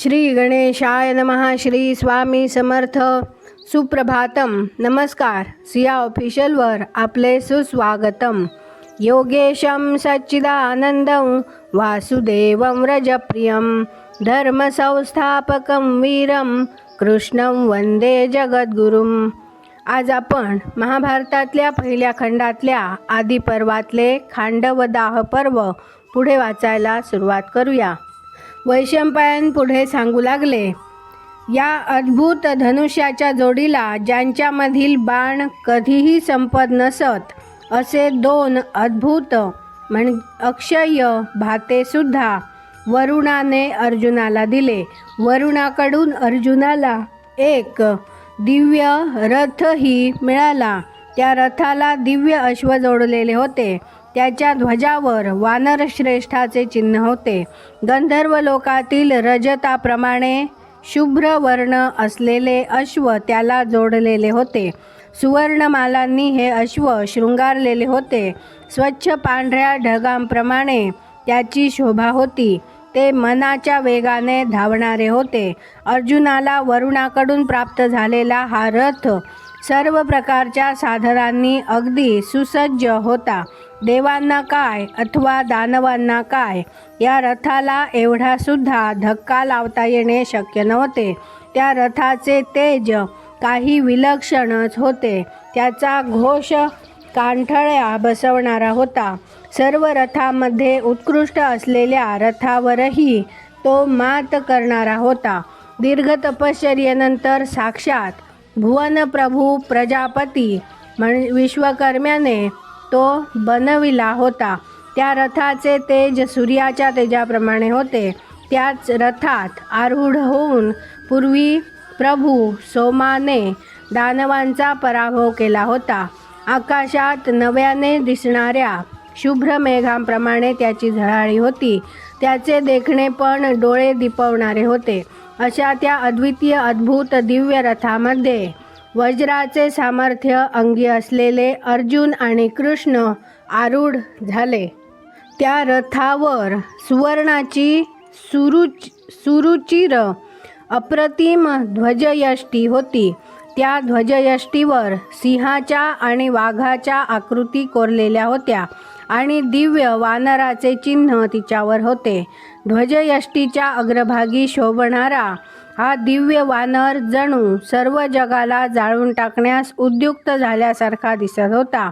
श्री गणेशाय नमः. श्री स्वामी समर्थ. सुप्रभातम. नमस्कार. सिया ऑफिशियलवर आपले सुस्वागतम. योगेशं सच्चिदानंदं वासुदेवं व्रजप्रियं धर्मसंस्थापकं वीरं कृष्णं वंदे जगद्गुरुं. आज आपण महाभारतातल्या पहिल्या खंडातल्या आदी पर्वातले खांडवदाह पर्व पुढे वाचायला सुरुवात करूया. वैशंपायन पुढे सांगू लागले, या अद्भुत धनुष्याच्या जोडीला ज्यांच्यामधील बाण कधीही संपत नसत असे दोन अद्भुत अक्षय भातेसुद्धा वरुणाने अर्जुनाला दिले. वरुणाकडून अर्जुनाला एक दिव्य रथही मिळाला. त्या रथाला दिव्य अश्व जोडलेले होते. त्याच्या ध्वजावर वानरश्रेष्ठाचे चिन्ह होते. गंधर्व लोकातील रजताप्रमाणे शुभ्र वर्ण असलेले अश्व त्याला जोडलेले होते. सुवर्णमालांनी हे अश्व शृंगारलेले होते. स्वच्छ पांढऱ्या ढगांप्रमाणे त्याची शोभा होती. ते मनाच्या वेगाने धावणारे होते. अर्जुनाला वरुणाकडून प्राप्त झालेला हा रथ सर्व प्रकारच्या साधनांनी अगदी सुसज्ज होता. देवांना काय अथवा दानवांना काय, या रथाला एवढा सुद्धा धक्का लावता येणे शक्य नव्हते. त्या रथाचे तेज काही विलक्षणच होते. त्याचा घोष कानठळ्या बसवणारा होता. सर्व रथामध्ये उत्कृष्ट असलेल्या रथावरही तो मात करणारा होता. दीर्घ तपश्चर्येनंतर साक्षात भुवनप्रभू प्रजापती विश्वकर्म्याने तो बनविला होता. त्या रथाचे तेज सूर्याच्या तेजाप्रमाणे होते. त्याच रथात आरूढ होऊन पूर्वी प्रभू सोमाने दानवांचा पराभव केला होता. आकाशात नव्याने दिसणाऱ्या शुभ्र मेघांप्रमाणे त्याची झळाळी होती. त्याचे देखणे पण डोळे दिपवणारे होते. अशा त्या अद्वितीय अद्भुत दिव्य रथामध्ये वज्राचे सामर्थ्य अंगी असलेले अर्जुन आणि कृष्ण आरूढ झाले. त्या रथावर सुवर्णाची सुरुचिर अप्रतिम ध्वजयष्टी होती. त्या ध्वजयष्टीवर सिंहाच्या आणि वाघाच्या आकृती कोरलेल्या होत्या आणि दिव्य वानराचे चिन्ह तिच्यावर होते. ध्वजयष्टीच्या अग्रभागी शोभणारा हा दिव्य वानर जणू सर्व जगाला जाळून टाकण्यास उद्युक्त झाल्यासारखा दिसत होता.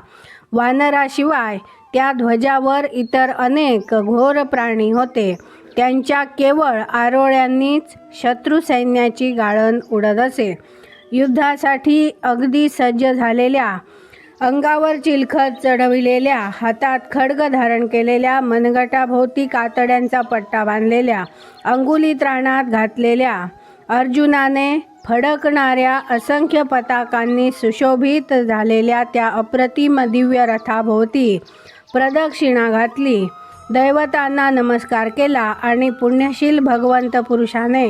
वानराशिवाय त्या ध्वजावर इतर अनेक घोर प्राणी होते. त्यांच्या केवळ आरोळ्यांनीच शत्रू सैन्याची गाळण उडत असे. युद्धासाठी अगदी सज्ज झालेल्या, अंगावर चिलखत चढविलेल्या, हातात खड्ग धारण केलेल्या, मनगटाभोवती कातड्यांचा पट्टा बांधलेल्या, अंगुलीत राणात घातलेल्या अर्जुनाने फडकणाऱ्या असंख्य पताकांनी सुशोभित झालेल्या त्या अप्रतिम दिव्य रथाभोवती प्रदक्षिणा घातली. दैवतांना नमस्कार केला आणि पुण्यशील भगवंत पुरुषाने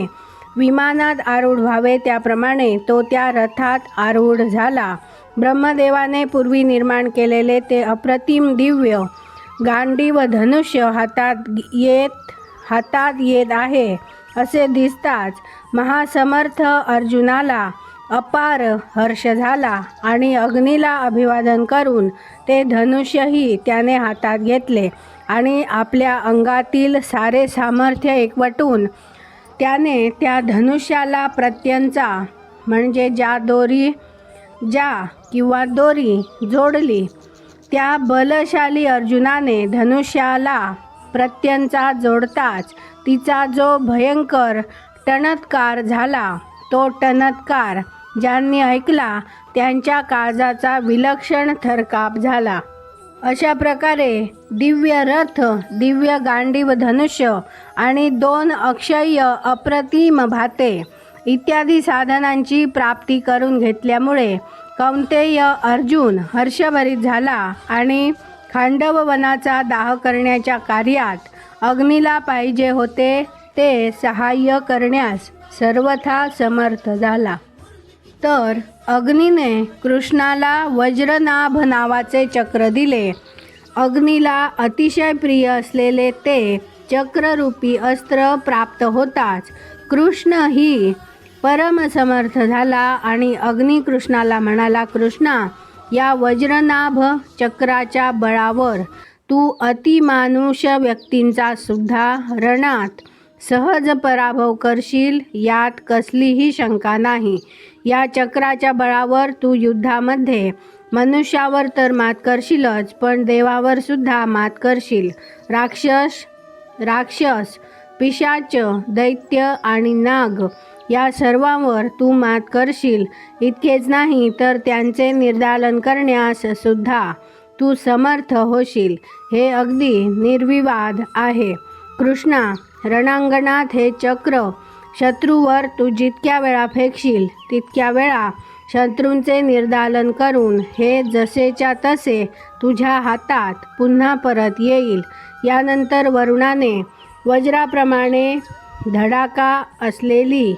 विमानात आरूढ व्हावे त्याप्रमाणे तो त्या रथात आरूढ झाला. ब्रह्मदेवाने पूर्वी निर्माण केलेले ते अप्रतिम दिव्य गांडीव धनुष्य हातात येत आहे असे दिसताच महासमर्थ अर्जुनाला अपार हर्ष झाला आणि अग्नीला अभिवादन करून ते धनुष्यही त्याने हातात घेतले आणि आपल्या अंगातील सारे सामर्थ्य एकवटून त्याने त्या धनुष्याला प्रत्यंचा म्हणजे ज्या दोरी जोडली. त्या बलशाली अर्जुनाने धनुष्याला प्रत्यंचा जोडताच तिचा जो भयंकर टणत्कार झाला, तो टणत्कार ज्यांनी ऐकला त्यांच्या काळजाचा विलक्षण थरकाप झाला. अशा प्रकारे दिव्य रथ, दिव्य गांडीव धनुष्य आणि दोन अक्षय अप्रतिम भाते इत्यादी साधनांची प्राप्ती करून घेतल्यामुळे कौंतेय अर्जुन हर्षभरित झाला आणि खांडव वनाचा दाह करण्याच्या कार्यात अग्नीला पाहिजे होते ते सहाय्य करण्यास सर्वथा समर्थ झाला. तर अग्नीने कृष्णाला वज्रनाभ नावाचे चक्र दिले. अग्नीला अतिशय प्रिय असलेले ते चक्ररूपी अस्त्र प्राप्त होताच कृष्णही परमसमर्थ झाला आणि अग्नी कृष्णाला म्हणाला, कृष्णा, या वज्रनाभ चक्राच्या बळावर तू अतिमानुष व्यक्तींचा सुद्धा रणात सहज पराभव करशील, यात कसलीही शंका नाही. या चक्राच्या बळावर तू युद्धामध्ये मनुष्यावर तर मात करशीलच, पण देवावर सुद्धा मात करशील. राक्षस, पिशाच, दैत्य आणि नाग या सर्वांवर तू मात करशील. इतकेच नाही तर त्यांचे निर्दालन करण्यास सुद्धा तू समर्थ होशील. हे अगदी निर्विवाद आहे. कृष्णा, रणांगणात हे चक्र शत्रूवर तू जितक्या वेळा फेकशील तितक्या वेळा शत्रूंचे निर्दालन करून हे जसेच्या तसे तुझ्या हातात पुन्हा परत येईल. यानंतर वरुणाने वज्राप्रमाणे धडाका असलेली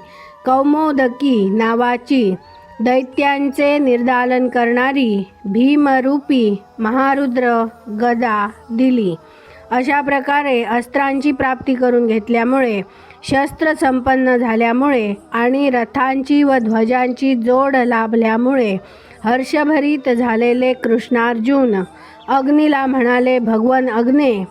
कौमोदकी नावाची दैत्यांचे निर्दालन करणारी भीमरूपी महारुद्र गदा दिली. अशा प्रकारे अस्त्रांची प्राप्ती करून घेतल्यामुळे, शस्त्र संपन्न झाल्यामुळे आणि रथांची व ध्वजांची जोड लाभल्यामुळे हर्षभरीत झालेले कृष्णार्जुन अग्नीला म्हणाले, भगवन अग्ने,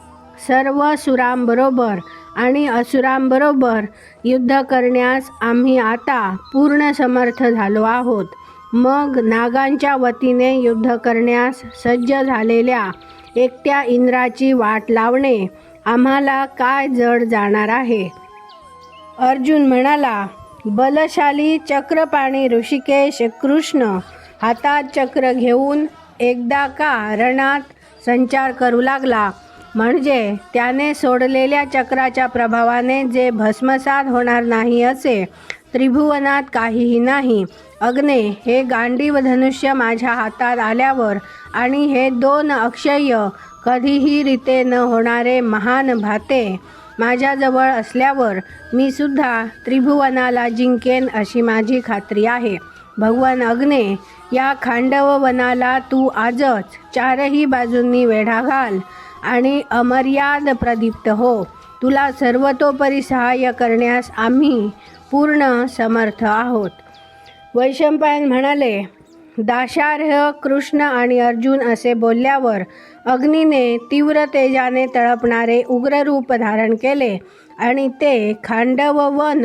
सर्व सुरांबरोबर आणि असुरांबरोबर युद्ध करण्यास आम्ही आता पूर्ण समर्थ झालो आहोत. मग नागांच्या वतीने युद्ध करण्यास सज्ज झालेल्या एकट्या इंद्राची वाट लावणे आम्हाला काय जड जाणार आहे. अर्जुन म्हणाला, बलशाली चक्रपाणी ऋषिकेश कृष्ण हातात चक्र घेऊन एकदा का रणात संचार करू लागला, म्हणजे त्याने सोडलेल्या चक्राच्या प्रभावाने जे भस्मसात होणार नाही असे त्रिभुवनात काहीही नाही. अग्ने, हे गांडीव धनुष्य माझ्या हातात आल्यावर आणि हे 2 अक्षय्य कधीही रीते न होणारे महान भाते माझ्याजवळ असल्यावर मी सुद्धा त्रिभुवनाला जिंकेन अशी माझी खात्री आहे. भगवान अग्ने, या खांडव वनाला तू आजच 4ही बाजूंनी वेढा घाल आणि अमर्याद प्रदीप्त हो. तुला सर्वतोपरी सहाय्य करण्यास आम्ही पूर्ण समर्थ आहोत. वैशंपायन म्हणाले, दाशार्ह कृष्ण आणि अर्जुन असे बोलल्यावर अग्नीने तीव्र तेजाने तळपणारे उग्र रूप धारण केले आणि ते खांडव वन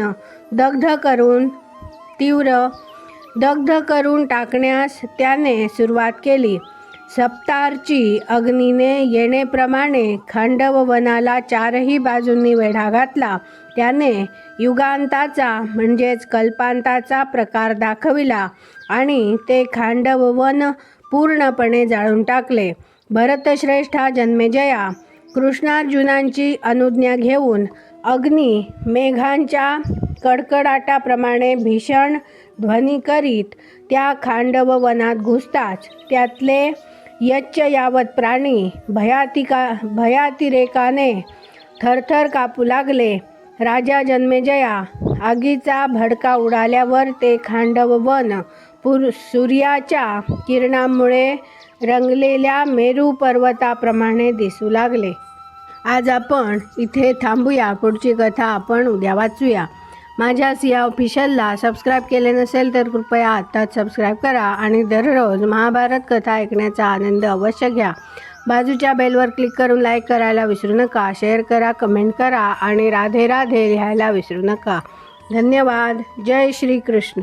दग्ध करून टाकण्यास त्याने सुरुवात केली. सप्तार्ची अग्नीने येणेप्रमाणे खांडव वनाला 4ही बाजूंनी वेढा घातला. त्याने युगांताचा म्हणजेच कल्पांताचा प्रकार दाखविला आणि ते खांडव वन पूर्णपणे जाळून टाकले. भरतश्रेष्ठा जन्मेजया, कृष्णार्जुनांची अनुज्ञा घेऊन अग्नी मेघांच्या कडकडाटाप्रमाणे भीषण ध्वनी करीत त्या खांडव वनात घुसताच त्यातले यच्चयावत प्राणी भयातिरेकाने थरथर कापू लागले. राजा जन्मेजया, आगीचा भडका उडाल्यावर ते खांडव वन सूर्याच्या किरणांमुळे रंगलेल्या मेरू पर्वताप्रमाणे दिसू लागले. आज आपण इथे थांबूया. पुढची कथा आपण उद्या वाचूया. माझ्या सिया ऑफिशियलला सबस्क्राईब केले नसेल तर कृपया आत्ताच सबस्क्राईब करा आणि दररोज महाभारत कथा ऐकण्याचा आनंद अवश्य घ्या. बाजूच्या बेलवर क्लिक करून लाईक करायला विसरू नका. शेअर करा, कमेंट करा आणि राधे राधे लिहायला विसरू नका. धन्यवाद. जय श्री कृष्ण.